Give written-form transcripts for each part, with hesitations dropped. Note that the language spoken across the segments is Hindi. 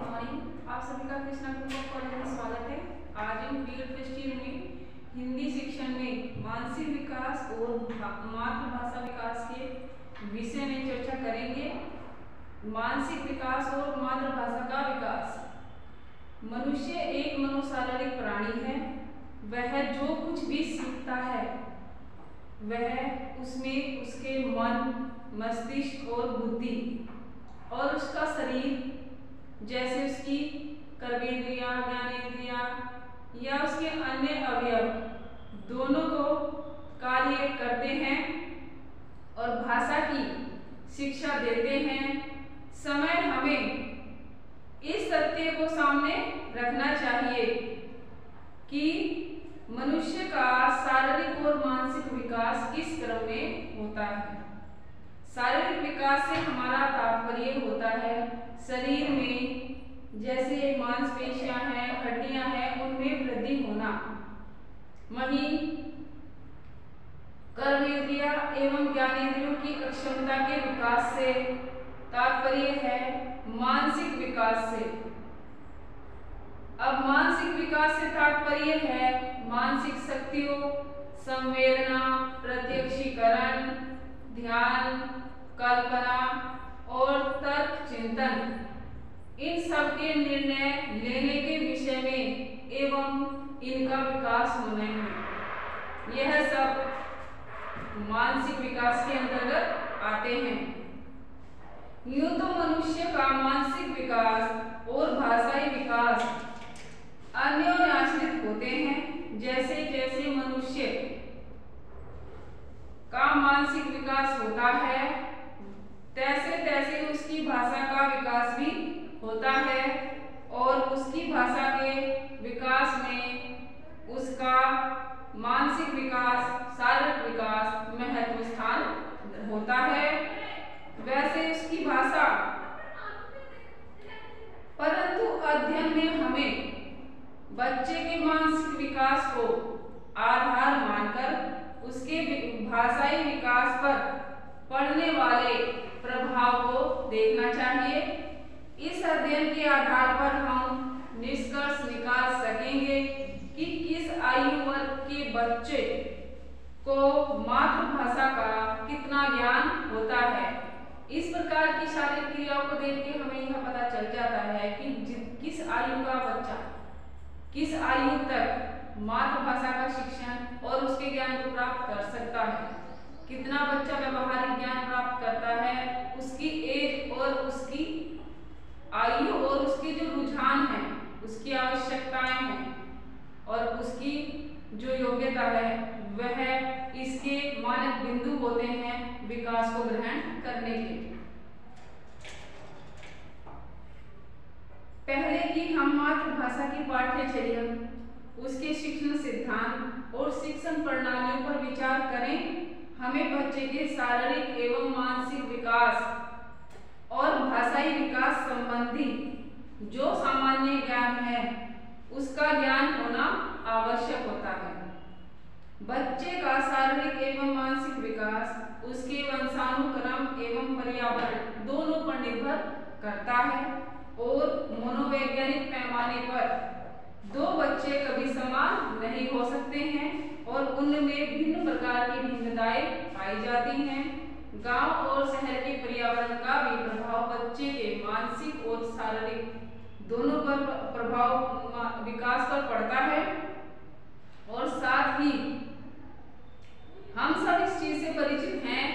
मॉर्निंग। आप सभी का कृष्णा ग्रुप कॉलेज में स्वागत है। आज हम बीएड फर्स्ट ईयर में हिंदी शिक्षण में मानसिक विकास और मातृभाषा विकास के विषय में चर्चा करेंगे। मानसिक विकास और मातृभाषा का विकास। मनुष्य एक मनोशारीरिक प्राणी है। वह जो कुछ भी सीखता है वह उसमें उसके मन, मस्तिष्क और बुद्धि और उसका शरीर जैसे उसकी कर्मेंद्रियां, ज्ञानेंद्रियां या उसके अन्य अवयव दोनों को कार्य करते हैं और भाषा की शिक्षा देते हैं। समय हमें इस सत्य को सामने रखना चाहिए कि मनुष्य का शारीरिक और मानसिक विकास किस क्रम में होता है। शारीरिक विकास से हमारा तात्पर्य होता है शरीर में जैसे मांसपेशियां हैं, हड्डियां हैं, उनमें वृद्धि होना। वहीं कर्मेंद्रिय एवं ज्ञानेंद्रियों की अक्षमता के विकास से तात्पर्य है मानसिक विकास से। अब मानसिक विकास से तात्पर्य है मानसिक शक्तियों, संवेदना, प्रत्यक्षीकरण, ध्यान, कल्पना और तर्क चिंतन, इन सब के निर्णय लेने के विषय में एवं इनका विकास होने में, यह सब मानसिक विकास के अंतर्गत आते हैं। यूं तो मनुष्य का मानसिक विकास और भाषाई विकास अन्योन्याश्रित होते हैं। जैसे जैसे मनुष्य का मानसिक विकास होता है तैसे तैसे उसकी भाषा का विकास भी होता है और उसकी भाषा के विकास में उसका मानसिक विकास, शारीरिक विकास महत्व स्थान होता है। वैसे उसकी भाषा, परंतु अध्ययन में हमें बच्चे के मानसिक विकास को आधार मानकर उसके भाषाई विकास पर पड़ने वाले प्रभाव को देखना चाहिए। इस अध्ययन के आधार पर हम निष्कर्ष निकाल सकेंगे कि किस आयु वर्ग के बच्चे को मातृभाषा का कितना ज्ञान होता है। इस प्रकार की शारीरिक क्रियाओं को देख के हमें यह पता चल जाता है कि किस आयु का बच्चा किस आयु तक मातृभाषा का शिक्षण और उसके ज्ञान को प्राप्त कर सकता है। कितना बच्चा व्यवहारिक ज्ञान प्राप्त करता है, उसकी एज और उसकी आयु और उसके जो रुझान है, उसकी आवश्यकताएं हैं और उसकी जो योग्यता है, वह इसके मानक बिंदु होते हैं विकास को ग्रहण करने के। पहले कि हम मातृभाषा की पाठ्यचर्या, उसके शिक्षण सिद्धांत और शिक्षण प्रणालियों पर विचार करें, हमें बच्चे के शारीरिक एवं मानसिक विकास और भाषाई विकास संबंधी जो सामान्य ज्ञान है उसका ज्ञान होना आवश्यक होता है। बच्चे का शारीरिक एवं मानसिक विकास उसके वंशानुक्रम एवं पर्यावरण दोनों पर निर्भर करता है और मनोवैज्ञानिक पैमाने पर दो बच्चे कभी समान नहीं हो सकते हैं और उनमें भिन्न प्रकार की भिन्नताएं पाई जाती हैं। गांव और शहर के पर्यावरण का भी प्रभाव बच्चे के मानसिक और शारीरिक दोनों पर प्रभाव विकास पर पड़ता है। और साथ ही हम सब इस चीज से परिचित हैं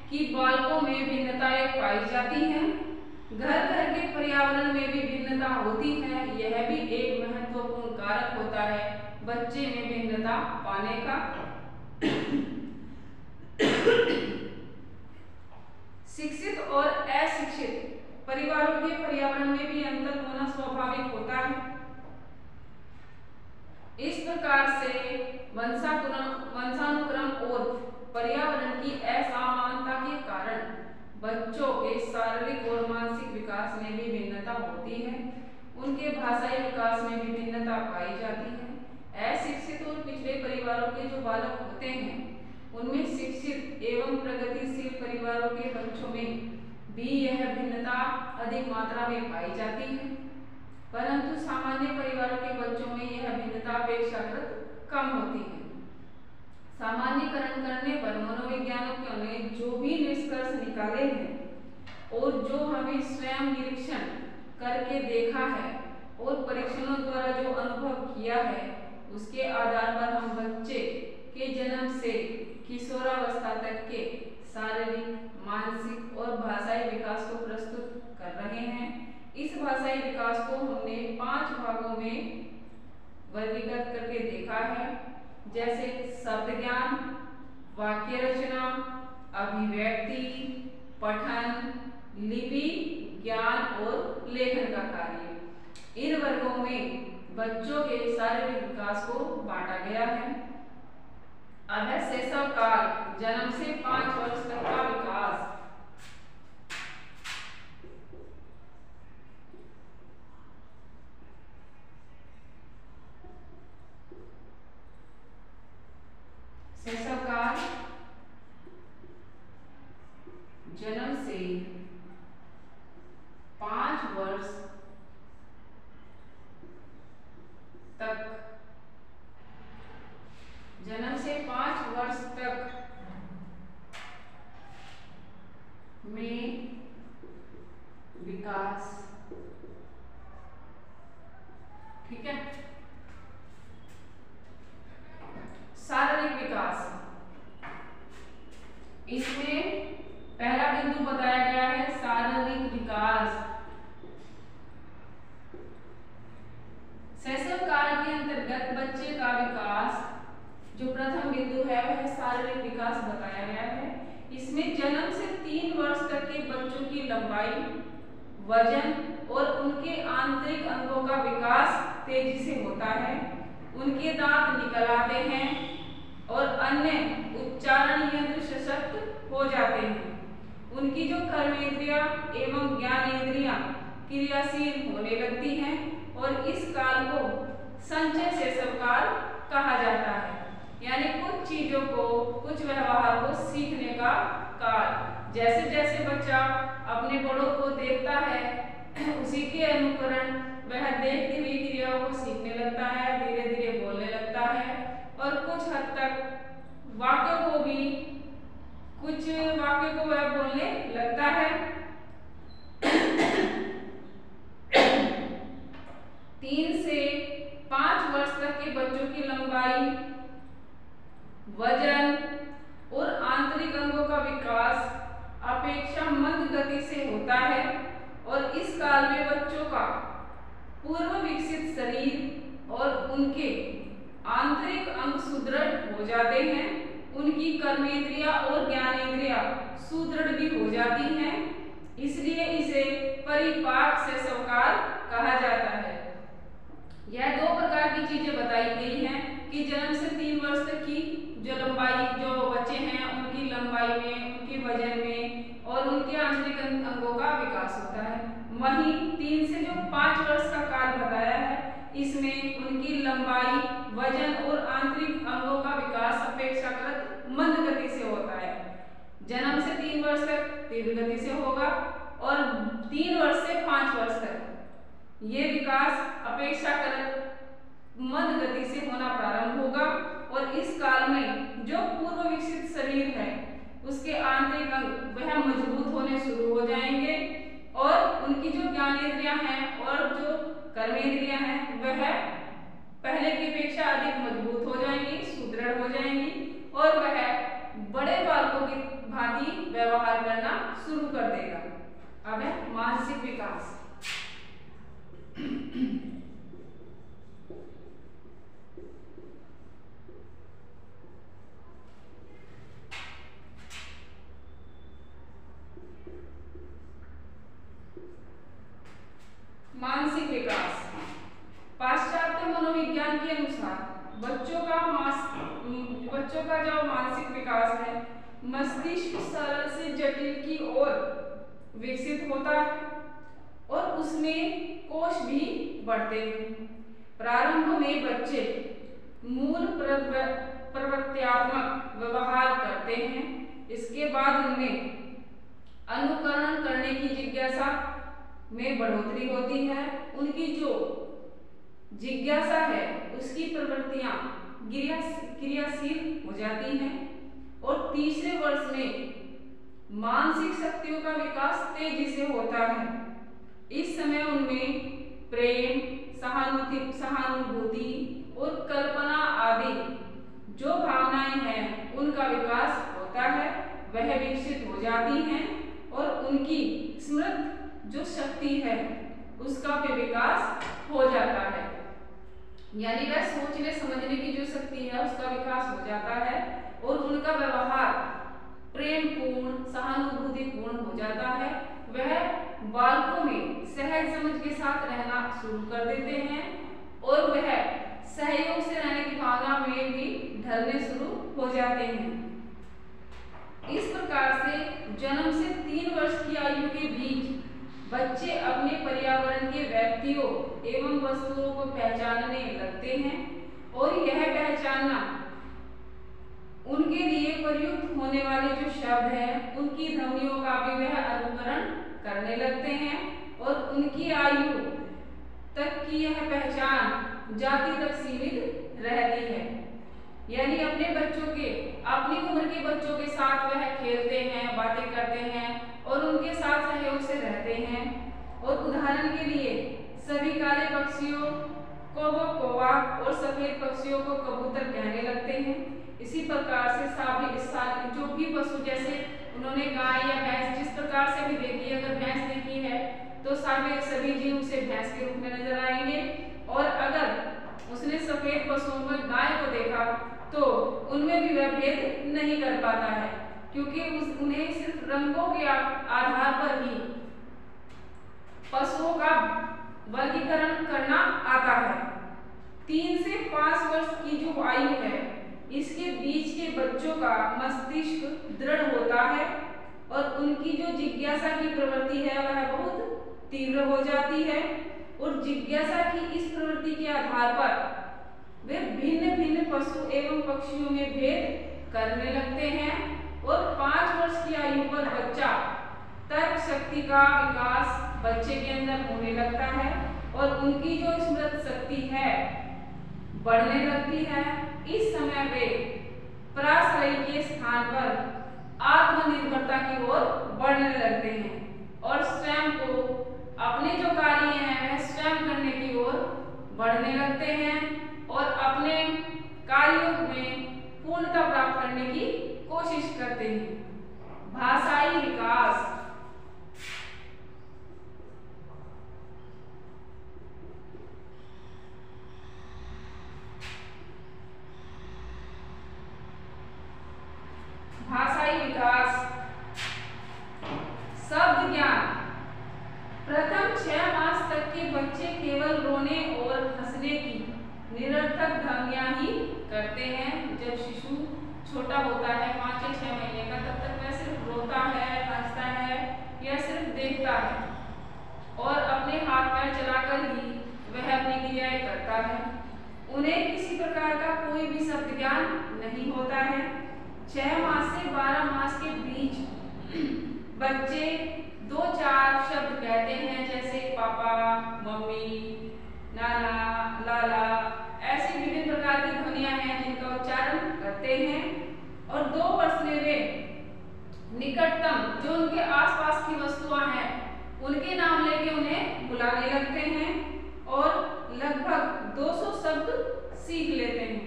कि बालकों में भिन्नताएं पाई जाती हैं। घर घर के पर्यावरण में भी भिन्नता होती है। यह भी एक महत्वपूर्ण कारक होता है बच्चे में भिन्नता पाने का। शिक्षित और अशिक्षित परिवारों के पर्यावरण में भी अंतर होना स्वाभाविक होता है। इस प्रकार से वंशानुक्रम और पर्यावरण की असमानता के कारण बच्चों के शारीरिक और मानसिक विकास में भी भिन्नता होती है। उनके भाषाई विकास में भी भिन्नता पाई जाती है। अशिक्षित और पिछड़े परिवारों के जो बालक होते हैं उनमें शिक्षित एवं प्रगतिशील परिवारों के बच्चों में भी यह भिन्नता अधिक मात्रा में पाई जाती है। परंतु सामान्य परिवारों के बच्चों में यह भिन्नता अपेक्षाकृत कम होती है। सामान्यकरण करने पर मनोवैज्ञानिकों ने जो भी निष्कर्ष निकाले हैं और जो हमें स्वयं निरीक्षण करके देखा है और परीक्षणों द्वारा जो अनुभव किया है, उसके आधार पर हम बच्चे के जन्म से किशोरावस्था तक के शारीरिक, मानसिक और भाषाई विकास को प्रस्तुत कर रहे हैं। इस भाषाई विकास को हमने 5 भागों में वर्गीकृत करके देखा है, जैसे शब्द ज्ञान, वाक्य रचना, अभिव्यक्ति, पठन, लिपि ज्ञान और लेखन का कार्य। इन वर्गों में बच्चों के शारीरिक विकास को बांटा गया है। अब है शैशव काल, जन्म से 5 वर्ष तक का विकास। शैशव काल जन्म से 5 वर्ष तक, जन्म से 5 वर्ष तक में विकास। ठीक है। शारीरिक विकास, इसमें पहला बिंदु बताया गया है शारीरिक विकास। शैशव काल के अंतर्गत बच्चे का विकास, जो प्रथम बिंदु है वह शारीरिक विकास बताया गया है। इसमें जन्म से 3 वर्ष तक के बच्चों की लंबाई, वजन और उनके आंतरिक अंगों का विकास तेजी से होता है। उनके दांत निकल आते हैं और अन्य उच्चारण यंत्र सशक्त हो जाते हैं। उनकी जो कर्मेंद्रियां एवं ज्ञानेंद्रियां क्रियाशील होने लगती हैं और इस काल को संचय शैशव काल कहा जाता है। यानी कुछ चीजों को, कुछ व्यवहार को सीखने का काल। जैसे जैसे बच्चा अपने बड़ों को देखता है, उसी के अनुकरण वह देखती हुई क्रियाओं को सीखने लगता है, धीरे धीरे बोलने लगता है और कुछ हद तक वाक्यों को भी, कुछ वाक्यों को वह बोलने लगता है। 3 से 5 वर्ष तक के बच्चों की लंबाई, वजन और आंतरिक अंगों का विकास अपेक्षा मंद गति से होता है और इस काल में बच्चों का पूर्व विकसित शरीर और उनके आंतरिक अंग सुदृढ़ हो जाते हैं। उनकी कर्मेंद्रियां और ज्ञानेंद्रियां सुदृढ़ भी हो जाती हैं, इसलिए इसे परिपाक शैशव काल कहा जाता है। यह 2 प्रकार की चीजें बताई गई हैं कि जन्म से 3 वर्ष तक की जो लंबाई, जो बच्चे हैं उनकी लंबाई में, उनके वजन में और उनके आंतरिक अंगों का विकास होता है। वहीं 3 से जो 5 वर्ष का काल बताया है, इसमें उनकी लंबाई, वजन और आंतरिक अंगों का विकास अपेक्षाकृत मंद गति से होता है। जन्म से 3 वर्ष तक तीव्र गति से होगा और 3 वर्ष से 5 वर्ष तक ये विकास अपेक्षाकृत मंद गति से होना प्रारंभ होगा और इस काल में जो पूर्व विकसित शरीर है उसके आंतरिक अंग वह मजबूत होने शुरू हो जाएंगे और उनकी जो ज्ञानेंद्रियां हैं और जो कर्मेंद्रियां हैं वह पहले की अपेक्षा अधिक मजबूत हो जाएंगी, सुदृढ़ हो जाएंगी और वह बड़े बालकों की भांति व्यवहार करना शुरू कर देगा। अब है मानसिक विकास। मानसिक विकास, पाश्चात्य मनोविज्ञान के अनुसार बच्चों का जो मानसिक विकास है मस्तिष्क सरल से जटिल की ओर विकसित होता है और उसमें कोश भी बढ़ते हैं। प्रारंभ में बच्चे मूल प्रवृत्त्यात्मक व्यवहार करते हैं, इसके बाद उनमें अनुकरण करने की जिज्ञासा में बढ़ोतरी होती है, उनकी जो जिज्ञासा है उसकी प्रवृत्तियां क्रियाशील हो जाती हैं। और तीसरे वर्ष में मानसिक शक्तियों का विकास तेजी से होता है। इस समय उनमें प्रेम, सहानुभूति और कल्पना आदि जो भावनाएं हैं उनका विकास होता है, वह विकसित हो जाती हैं और उनकी स्मृति जो शक्ति है उसका भी विकास हो जाता है। यानी वह सोचने समझने की जो शक्ति है उसका विकास हो जाता है और उनका व्यवहार प्रेम पूर्ण, सहानुभूति पूर्ण हो जाता है। वह बालकों में सहज समझ के साथ रहना शुरू कर देते हैं और वह सहयोग से रहने की भावना में भी ढलने शुरू हो जाते हैं। इस प्रकार से जन्म से 3 वर्ष की आयु के बीच बच्चे अपने पर्यावरण के व्यक्तियों एवं वस्तुओं को पहचानने लगते हैं और यह पहचानना उनके लिए प्रयुक्त होने वाले जो शब्द हैं उनकी ध्वनियों का भी वह अनुकरण करने लगते हैं और उनकी आयु तक की यह पहचान जाति तक सीमित रहती है। यानी अपनी उम्र के बच्चों के साथ वह खेलते हैं, बातें करते हैं और उनके साथ सहयोग से रहते हैं। और उदाहरण के लिए सभी काले पक्षियों को वो कौवा और सफेद पक्षियों को कबूतर कहने लगते हैं। इसी प्रकार से जो भी पशु, जैसे उन्होंने गाय या भैंस जिस प्रकार से भी देखी, अगर भैंस देखी है तो सभी जीव उसे भैंस के रूप में नजर आएंगे और अगर उसने सफेद पशुओं में गाय को देखा तो उनमें भी वह भेद नहीं कर पाता है, क्योंकि उन्हें सिर्फ रंगों के आधार पर ही पशुओं का वर्गीकरण करना आता है। 3 से 5 वर्ष की जो आयु है इसके बीच के बच्चों का मस्तिष्क दृढ़ होता है और उनकी जो जिज्ञासा की प्रवृत्ति है वह बहुत तीव्र हो जाती है और जिज्ञासा की इस प्रवृत्ति के आधार पर वे भिन्न भिन्न पशु एवं पक्षियों में भेद करने लगते हैं। और 5 वर्ष की आयु पर बच्चा तर्क शक्ति का विकास बच्चे के अंदर होने लगता है और उनकी जो स्मृति शक्ति है बढ़ने लगती है। इस समय वे पराश्रय के स्थान पर आत्मनिर्भरता की ओर बढ़ने लगते हैं और स्वयं को अपने जो कार्य हैं वह स्वयं करने की ओर बढ़ने लगते हैं और अपने कार्यों में पूर्णता प्राप्त करने की कोशिश करते हैं। भाषाई विकास। भाषाई विकास, शब्द ज्ञान। प्रथम 6 मास तक के बच्चे केवल रोने और हंसने की निरर्थक ध्वनियां ही करते हैं। जब शिशु छोटा होता है 5 या 6 महीने का, तब तक वह सिर्फ रोता है, हंसता है या सिर्फ देखता है और अपने हाथ पैर चलाकर ही वह अपनी क्रियाएं करता है। उन्हें किसी प्रकार का कोई भी शब्द ज्ञान नहीं होता है। 6 मास से 12 मास के बीच बच्चे 2-4 शब्द कहते हैं, जैसे पापा, मम्मी, नाना, लाला, ऐसी विभिन्न प्रकार की ध्वनियां हैं जिनका उच्चारण करते हैं। और 2 वर्ष में वे निकटतम जो उनके आसपास की वस्तुएं हैं उनके नाम लेके उन्हें बुलाने लगते हैं और लगभग 200 शब्द सीख लेते हैं।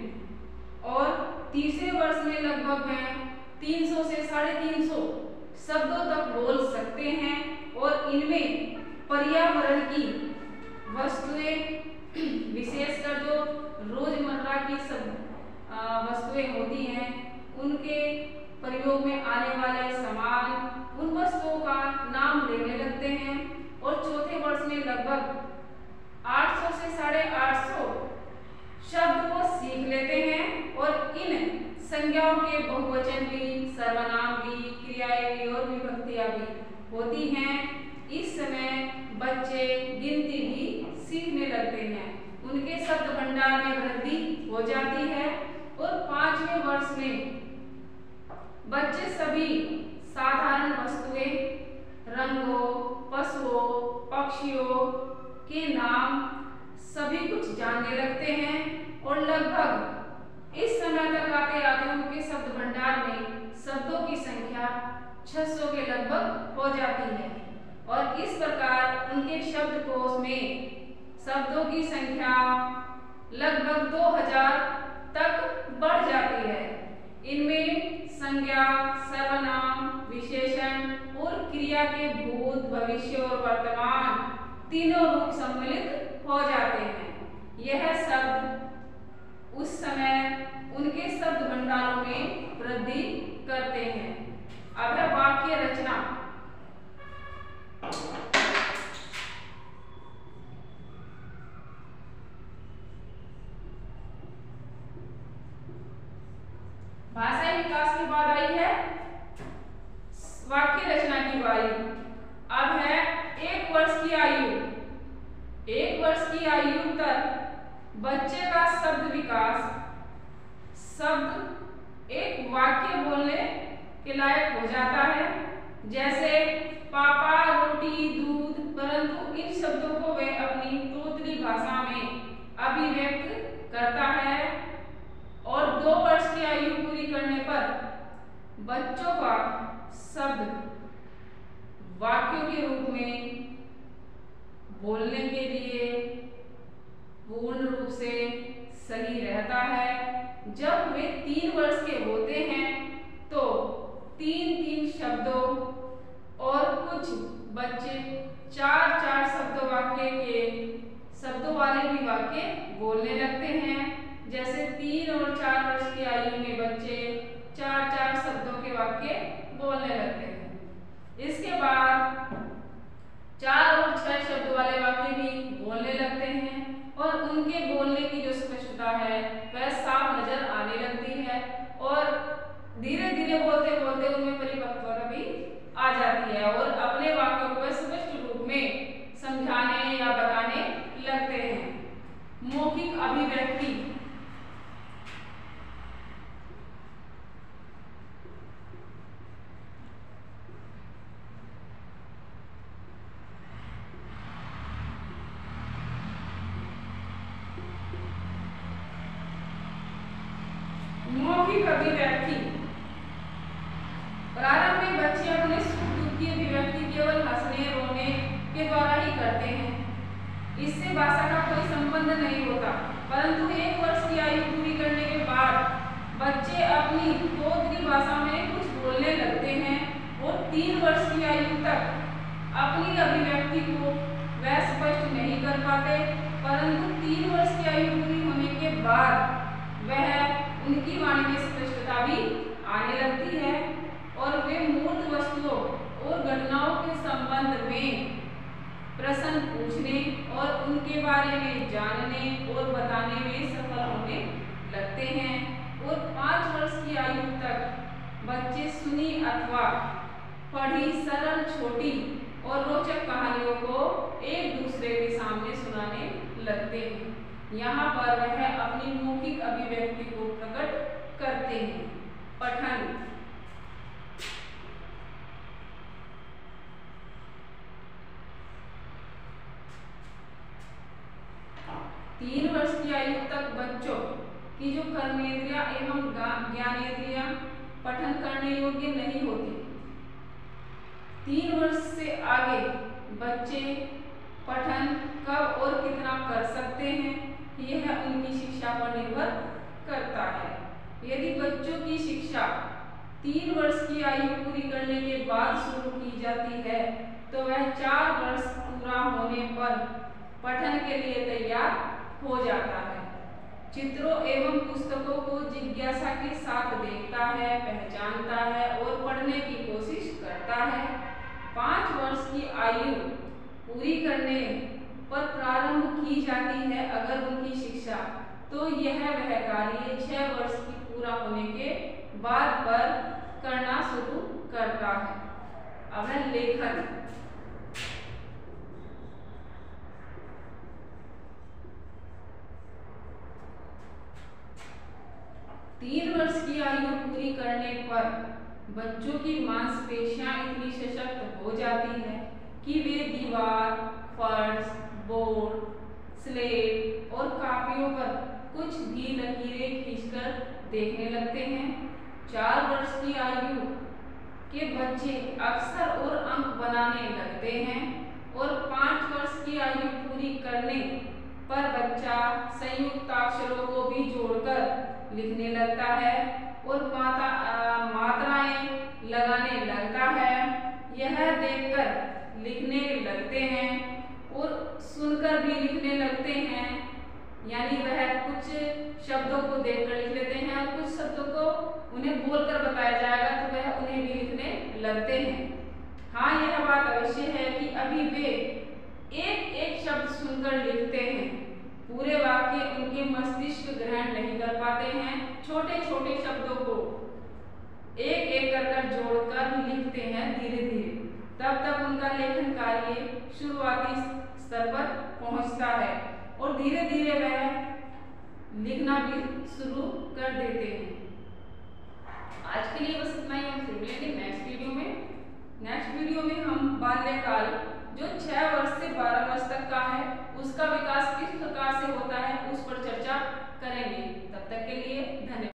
और तीसरे वर्ष में लगभग 300 से 350 शब्दों तक बोल सकते हैं और इनमें पर्यावरण की वस्तुएं, विशेषकर जो रोजमर्रा की सब वस्तुएं होती हैं उनके प्रयोग में आने वाले सामान, उन वस्तुओं का नाम लेने लगते हैं। और चौथे वर्ष में लगभग 800 से 850 शब्द को सीख लेते हैं और इन संज्ञाओं के बहुवचन भी, सर्वनाम भी, क्रियाएं भी और विभक्तियां भी होती हैं। इस समय बच्चे गिनती भी सीखने लगते हैं, उनके शब्द भंडार में वृद्धि हो जाती है। और 5वें वर्ष में बच्चे सभी साधारण वस्तुएं, रंगों, पशुओं, पक्षियों नाम सभी कुछ जानने लगते हैं और लगभग इस समय तक आते आते उनके शब्द भंडार में शब्दों की संख्या 600 के लगभग हो जाती है और इस प्रकार उनके शब्दकोश में शब्दों की संख्या लगभग 2000 तक बढ़ जाती है। इनमें संज्ञा, सर्वनाम, विशेषण और क्रिया के भूत, भविष्य और वर्तमान तीनों रूप सम्मिलित हो जाते हैं। यह शब्द उस समय उनके शब्द भंडारों में वृद्धि करते हैं। अब है वाक्य रचना। भाषाई विकास के बाद आई है वाक्य रचना की बारी। अब है 1 वर्ष की आयु। 1 वर्ष की आयु तक बच्चे का शब्द विकास, शब्द एक वाक्य बोलने के लायक हो जाता है, जैसे पापा, रोटी, दूध, परंतु इन शब्दों को वे अपनी तोतली भाषा में अभिव्यक्त करता है और 2 वर्ष की आयु पूरी करने पर बच्चों का शब्द वाक्यों के रूप में बोलने के लिए पूर्ण रूप से सही रहता है। जब वे 3 वर्ष के होते हैं तो 3-3 शब्दों और कुछ बच्चे 4-4 शब्द वाक्य के शब्दों वाले भी वाक्य बोलने लगते हैं, जैसे 3 और 4 वर्ष की आयु में बच्चे 4-4 शब्दों के वाक्य बोलने लगते हैं। इसके बाद 4 और 6 शब्द वाले वाक्य भी बोलने लगते हैं और उनके बोलने की जो स्पष्टता है वह साफ नजर आने लगती है और धीरे धीरे बोलते बोलते उनमें परिपक्वता भी आ जाती है और अपने वाक्यों को स्पष्ट रूप में समझाने या बताने लगते हैं। मौखिक अभिव्यक्ति। मौखिक अभिव्यक्ति। प्रारंभ में बच्चे अपने सुख दुख की अभिव्यक्ति केवल हंसने रोने के द्वारा ही करते हैं। इससे भाषा का कोई संबंध नहीं होता, परंतु 1 वर्ष की आयु पूरी करने के बाद बच्चे अपनी तोतली भाषा में कुछ बोलने लगते हैं और 3 वर्ष की आयु तक अपनी अभिव्यक्ति को वह स्पष्ट नहीं कर पाते, परंतु 3 वर्ष की आयु पूरी होने के बाद वह उनकी वाणी में स्पष्टता भी आने लगती है और वे मूर्त वस्तुओं और घटनाओं के संबंध में प्रश्न पूछने और उनके बारे में जानने और बताने में सफल होने लगते हैं और 5 वर्ष की आयु तक बच्चे सुनी अथवा पढ़ी सरल, छोटी और रोचक कहानियों को एक दूसरे के सामने सुनाने लगते हैं। यहाँ पर वह अपनी मौखिक अभिव्यक्ति को प्रकट करते हैं। पठन। 3 वर्ष की आयु तक बच्चों की जो कर्मेंद्रियां एवं ज्ञानेंद्रियां पठन करने योग्य नहीं होती। 3 वर्ष से आगे बच्चे पठन कब और कितना कर सकते हैं, यह उनकी शिक्षा पर निर्भर करता है। यदि बच्चों की शिक्षा 3 वर्ष की आयु पूरी करने के बाद शुरू की जाती है तो वह 4 वर्ष पूरा होने पर पठन के लिए तैयार हो जाता है। चित्रों एवं पुस्तकों को जिज्ञासा के साथ देखता है, पहचानता है और पढ़ने की कोशिश करता है। 5 वर्ष की आयु पूरी करने पर प्रारंभ की जाती है अगर उनकी शिक्षा, तो यह वह कार्य 6 वर्ष की पूरा होने के बाद पर करना शुरू करता है। अब है लेखन। 3 वर्ष की आयु पूरी करने पर बच्चों की मांसपेशियां इतनी सशक्त हो जाती है कि वे दीवार, फर्श, बोर्ड, स्लेट और कापियों पर कुछ भी लकीरें खींचकर देखने लगते हैं। 4 वर्ष की आयु के बच्चे अक्षर और अंक बनाने लगते हैं और 5 वर्ष की आयु पूरी करने पर बच्चा संयुक्ताक्षरों को भी जोड़कर लिखने लगता है और मात्राएं लगाने लगता है। यह देखकर लिखने लगते हैं और सुनकर भी लिखने लगते हैं, यानी वह कुछ शब्दों को देखकर लिख लेते हैं और कुछ शब्दों को उन्हें बोलकर बताया जाएगा तो वह उन्हें भी लिखने लगते हैं। हाँ, यह बात अवश्य है कि अभी वे एक एक शब्द सुनकर लिखते हैं, पूरे वाक्य उनके मस्तिष्क ग्रहण नहीं कर पाते हैं। छोटे छोटे शब्दों को एक एक कर जोड़कर लिखते हैं धीरे धीरे, तब तक उनका लेखन कार्य शुरुआती स्तर पर पहुंचता है और धीरे धीरे वह लिखना भी शुरू कर देते हैं। आज के लिए बस इतना ही, हम फिर मिलेंगे नेक्स्ट वीडियो में। नेक्स्ट वीडियो में हम बाल्यकाल जो 6 वर्ष से 12 वर्ष तक का है उसका विकास किस प्रकार से